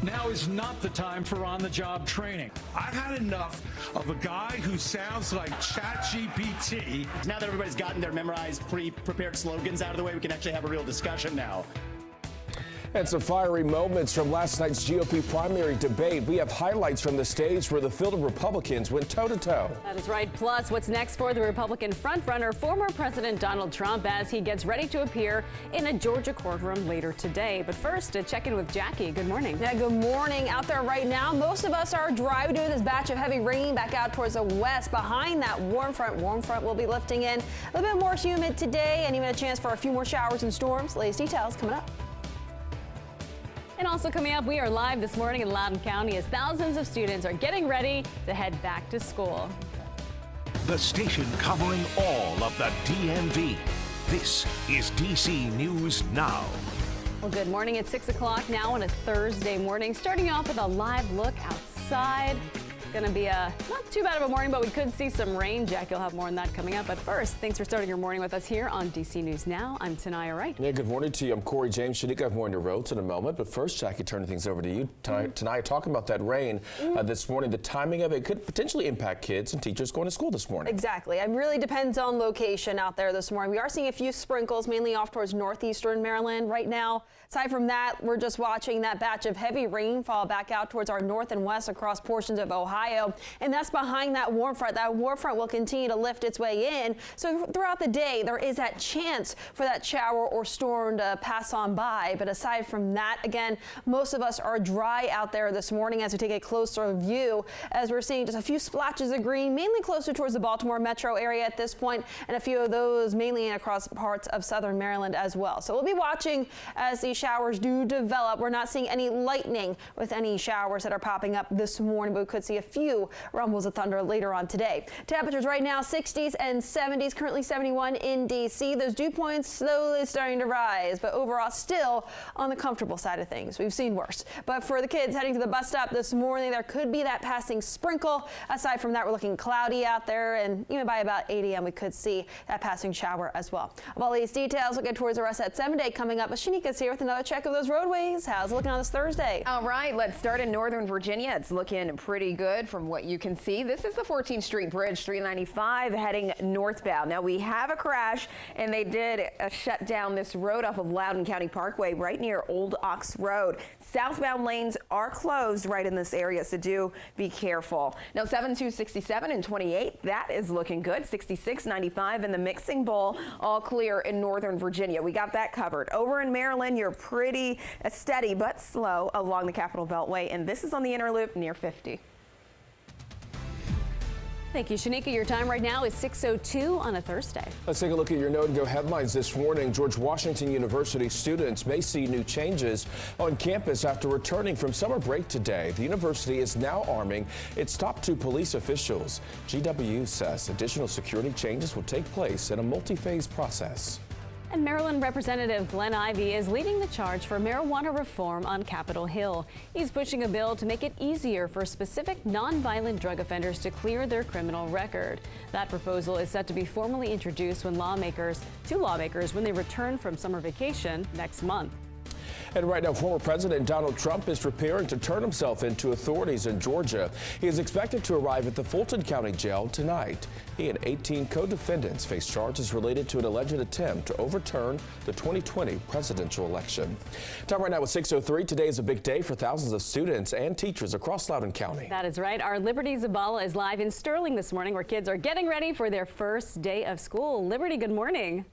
Now is not the time for on-the-job training. I've had enough of a guy who sounds like ChatGPT. Now that everybody's gotten their memorized, pre-prepared slogans out of the way, we can actually have a real discussion now. And some fiery moments from last night's GOP primary debate. We have highlights from the stage where the field of Republicans went toe-to-toe. That is right. Plus, what's next for the Republican frontrunner, former President Donald Trump, as he gets ready to appear in a Georgia courtroom later today. But first, to check in with Jackie. Good morning. Yeah, good morning. Out there right now, most of us are dry due to this batch of heavy rain back out towards the west. Behind that warm front will be lifting in. A little bit more humid today and even a chance for a few more showers and storms. Latest details coming up. And also coming up, we are live this morning in Loudoun County as thousands of students are getting ready to head back to school. The station covering all of the DMV. This is DC News Now. Well, good morning. It's 6 o'clock now on a Thursday morning. Starting off with a live look outside. Going to be a not too bad of a morning, but we could see some rain. Jack, you'll have more on that coming up. But first, thanks for starting your morning with us here on DC News Now. I'm Tanaya Wright. Yeah, good morning to you. I'm Corey James. Shanika, I have more on your roads in a moment. But first, Jackie, turning things over to you. Tonight, talking about that rain this morning, the timing of it could potentially impact kids and teachers going to school this morning. Exactly. It really depends on location out there this morning. We are seeing a few sprinkles, mainly off towards northeastern Maryland right now. Aside from that, we're just watching that batch of heavy rainfall back out towards our north and west across portions of Ohio. And that's behind that warm front. That warm front will continue to lift its way in. So throughout the day, there is that chance for that shower or storm to pass on by. But aside from that, again, most of us are dry out there this morning as we take a closer view, as we're seeing just a few splotches of green, mainly closer towards the Baltimore metro area at this point, and a few of those mainly across parts of southern Maryland as well. So we'll be watching as these showers do develop. We're not seeing any lightning with any showers that are popping up this morning, but we could see a few rumbles of thunder later on today. Temperatures right now 60s and 70s, currently 71 in DC. Those dew points slowly starting to rise, but overall still on the comfortable side of things. We've seen worse. But for the kids heading to the bus stop this morning, there could be that passing sprinkle. Aside from that, we're looking cloudy out there, and even by about 8 a.m. we could see that passing shower as well. Of all these details, we'll get towards the rest at 7 day coming up. But Shanika's here with another check of those roadways. How's it looking on this Thursday? All right, let's start in Northern Virginia. It's looking pretty good from what you can see. This is the 14th Street Bridge, 395 heading northbound. Now we have a crash, and they did shut down this road off of Loudoun County Parkway right near Old Ox Road. Southbound lanes are closed right in this area, so do be careful. Now 7267 and 28, that is looking good. 6695 in the Mixing Bowl, all clear in Northern Virginia. We got that covered. Over in Maryland, you're pretty steady but slow along the Capitol Beltway, and this is on the inner loop near 50. Thank you, Shanika. Your time right now is 6:02 on a Thursday. Let's take a look at your Know and Go headlines this morning. George Washington University students may see new changes on campus after returning from summer break today. The university is now arming its top 2 police officials. GW says additional security changes will take place in a multi-phase process. And Maryland Representative Glenn Ivey is leading the charge for marijuana reform on Capitol Hill. He's pushing a bill to make it easier for specific nonviolent drug offenders to clear their criminal record. That proposal is set to be formally introduced to lawmakers when they return from summer vacation next month. And right now, former President Donald Trump is preparing to turn himself in to authorities in Georgia. He is expected to arrive at the Fulton County Jail tonight. He and 18 co-defendants face charges related to an alleged attempt to overturn the 2020 presidential election. Time right now is 6:03. Today is a big day for thousands of students and teachers across Loudoun County. That is right. Our Liberty Zabala is live in Sterling this morning, where kids are getting ready for their first day of school. Liberty, good morning.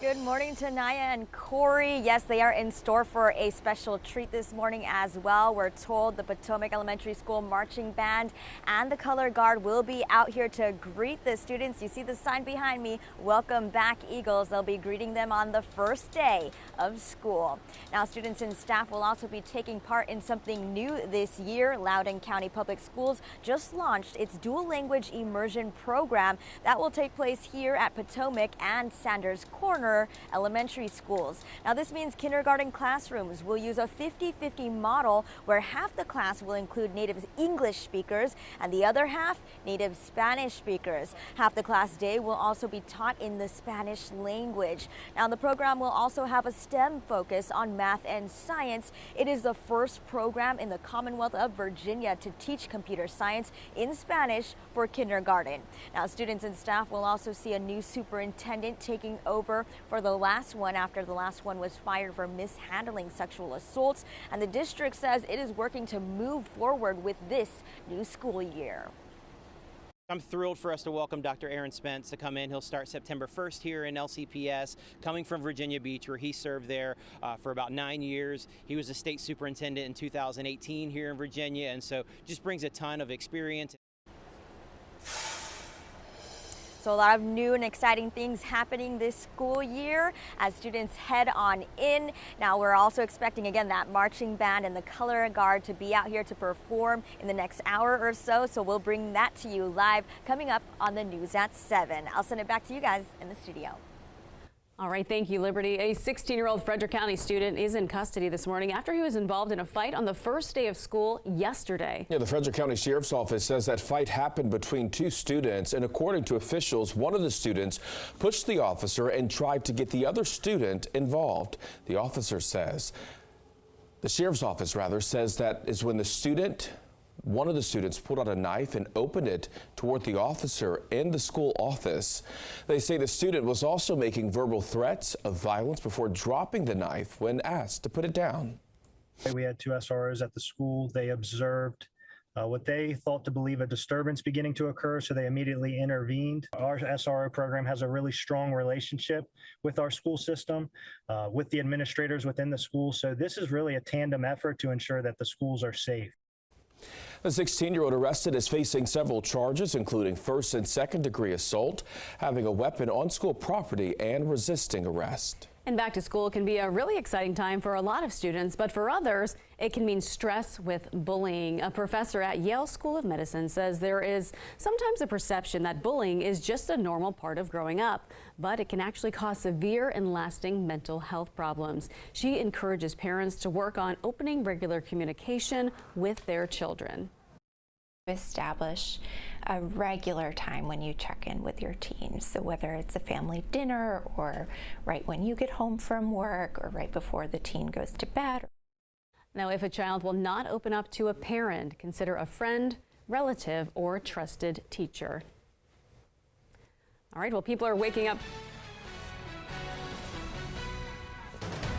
Good morning, Tanaya and Corey. Yes, they are in store for a special treat this morning as well. We're told the Potomac Elementary School Marching Band and the Color Guard will be out here to greet the students. You see the sign behind me, Welcome Back Eagles. They'll be greeting them on the first day of school. Now, students and staff will also be taking part in something new this year. Loudoun County Public Schools just launched its dual language immersion program that will take place here at Potomac and Sanders Corner her elementary schools. Now this means kindergarten classrooms will use a 50-50 model where half the class will include native English speakers and the other half native Spanish speakers. Half the class day will also be taught in the Spanish language. Now the program will also have a STEM focus on math and science. It is the first program in the Commonwealth of Virginia to teach computer science in Spanish for kindergarten. Now students and staff will also see a new superintendent taking over for the last one after the last one was fired for mishandling sexual assaults, and the district says it is working to move forward with this new school year. I'm thrilled for us to welcome Dr. Aaron Spence to come in. He'll start September 1st here in LCPS, coming from Virginia Beach, where he served there for about 9 years. He was a state superintendent in 2018 here in Virginia, and so just brings a ton of experience. So a lot of new and exciting things happening this school year as students head on in. Now we're also expecting again that marching band and the color guard to be out here to perform in the next hour or so. So we'll bring that to you live coming up on the news at 7. I'll send it back to you guys in the studio. All right, thank you, Liberty. A 16-year-old Frederick County student is in custody this morning after he was involved in a fight on the first day of school yesterday. Yeah, the Frederick County Sheriff's Office says that fight happened between two students, and according to officials, one of the students pushed the officer and tried to get the other student involved. The Sheriff's Office says that is when one of the students pulled out a knife and opened it toward the officer in the school office. They say the student was also making verbal threats of violence before dropping the knife when asked to put it down. We had two SROs at the school. They observed what they thought to believe a disturbance beginning to occur, so they immediately intervened. Our SRO program has a really strong relationship with our school system, with the administrators within the school. So this is really a tandem effort to ensure that the schools are safe. The 16-year-old arrested is facing several charges, including first and second degree assault, having a weapon on school property, and resisting arrest. And back to school can be a really exciting time for a lot of students, but for others, it can mean stress with bullying. A professor at Yale School of Medicine says there is sometimes a perception that bullying is just a normal part of growing up, but it can actually cause severe and lasting mental health problems. She encourages parents to work on opening regular communication with their children. Establish a regular time when you check in with your teens. So whether it's a family dinner or right when you get home from work or right before the teen goes to bed. Now, if a child will not open up to a parent, consider a friend, relative, or trusted teacher. All right, well, people are waking up.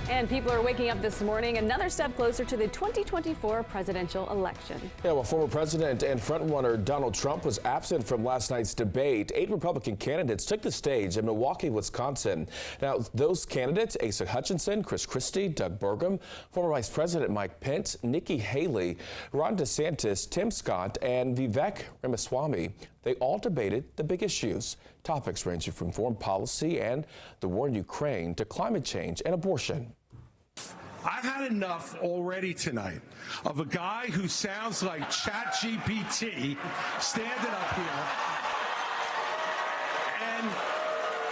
And people are waking up this morning another step closer to the 2024 presidential election. Yeah, well, former president and frontrunner Donald Trump was absent from last night's debate. 8 Republican candidates took the stage in Milwaukee, Wisconsin. Now, those candidates, Asa Hutchinson, Chris Christie, Doug Burgum, former Vice President Mike Pence, Nikki Haley, Ron DeSantis, Tim Scott, and Vivek Ramaswamy. They all debated the big issues, topics ranging from foreign policy and the war in Ukraine to climate change and abortion. I've had enough already tonight of a guy who sounds like ChatGPT standing up here. And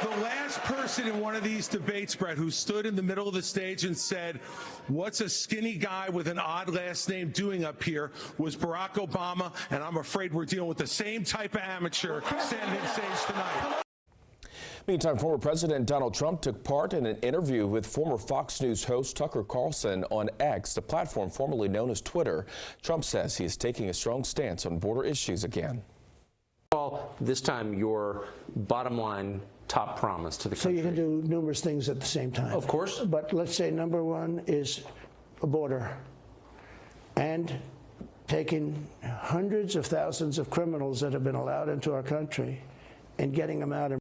the last person in one of these debates, Brett, who stood in the middle of the stage and said, "What's a skinny guy with an odd last name doing up here?" was Barack Obama, and I'm afraid we're dealing with the same type of amateur standing on stage tonight. Meantime, former President Donald Trump took part in an interview with former Fox News host Tucker Carlson on X, the platform formerly known as Twitter. Trump says he is taking a strong stance on border issues again. This time, your bottom line top promise to the country. So you can do numerous things at the same time. Of course. But let's say number one is a border and taking hundreds of thousands of criminals that have been allowed into our country and getting them out.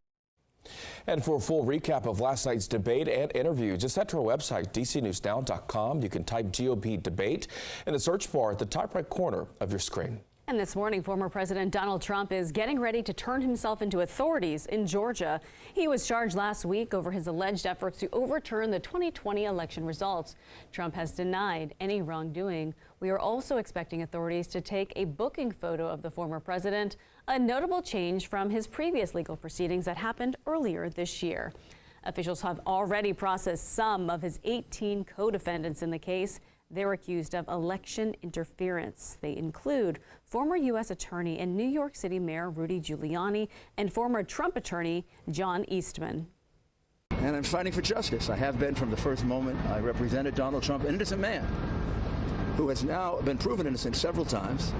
And for a full recap of last night's debate and interview, just head to our website, dcnewsnow.com. You can type GOP debate in the search bar at the top right corner of your screen. And this morning, former President Donald Trump is getting ready to turn himself into authorities in Georgia. He was charged last week over his alleged efforts to overturn the 2020 election results. Trump has denied any wrongdoing. We are also expecting authorities to take a booking photo of the former president, a notable change from his previous legal proceedings that happened earlier this year. Officials have already processed some of his 18 co-defendants in the case. They're accused of election interference. They include former U.S. Attorney and New York City Mayor Rudy Giuliani and former Trump attorney John Eastman. And I'm fighting for justice. I have been from the first moment. I represented Donald Trump, an innocent man who has now been proven innocent several times.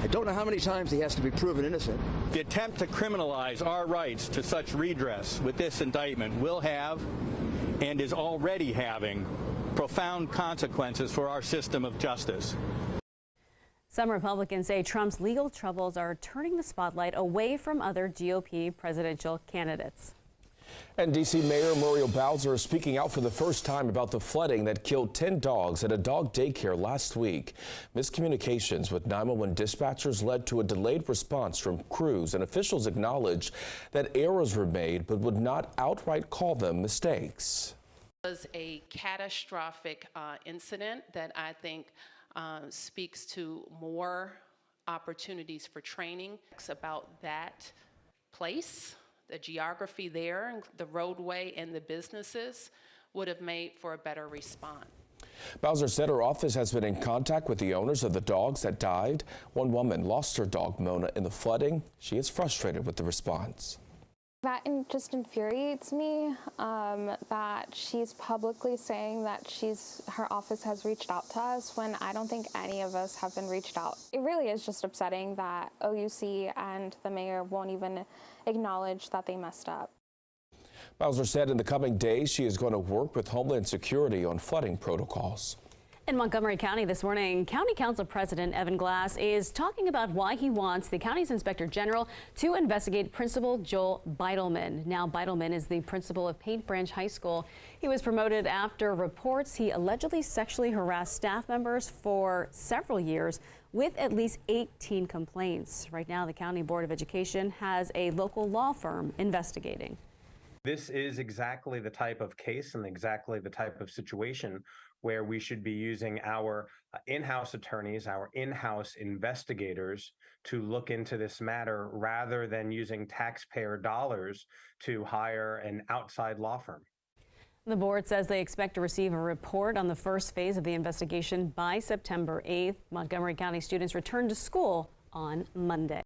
I don't know how many times he has to be proven innocent. The attempt to criminalize our rights to such redress with this indictment will have and is already having profound consequences for our system of justice. Some Republicans say Trump's legal troubles are turning the spotlight away from other GOP presidential candidates. And D.C. Mayor Muriel Bowser is speaking out for the first time about the flooding that killed 10 dogs at a dog daycare last week. Miscommunications with 911 dispatchers led to a delayed response from crews, and officials acknowledged that errors were made but would not outright call them mistakes. It was a catastrophic incident that I think speaks to more opportunities for training about that place. The geography there, the roadway and the businesses would have made for a better response. Bowser said her office has been in contact with the owners of the dogs that died. One woman lost her dog, Mona, in the flooding. She is frustrated with the response. That just infuriates me, that she's publicly saying that her office has reached out to us when I don't think any of us have been reached out. It really is just upsetting that OUC and the mayor won't even acknowledge that they messed up. Bowser said in the coming days she is going to work with Homeland Security on flooding protocols. In Montgomery County this morning, County Council President Evan Glass is talking about why he wants the county's Inspector General to investigate Principal Joel Beitelman. Now, Beitelman is the principal of Paint Branch High School. He was promoted after reports he allegedly sexually harassed staff members for several years, with at least 18 complaints. Right now, the County Board of Education has a local law firm investigating. This is exactly the type of case and exactly the type of situation where we should be using our in-house attorneys, our in-house investigators to look into this matter rather than using taxpayer dollars to hire an outside law firm. The board says they expect to receive a report on the first phase of the investigation by September 8th. Montgomery County students return to school on Monday.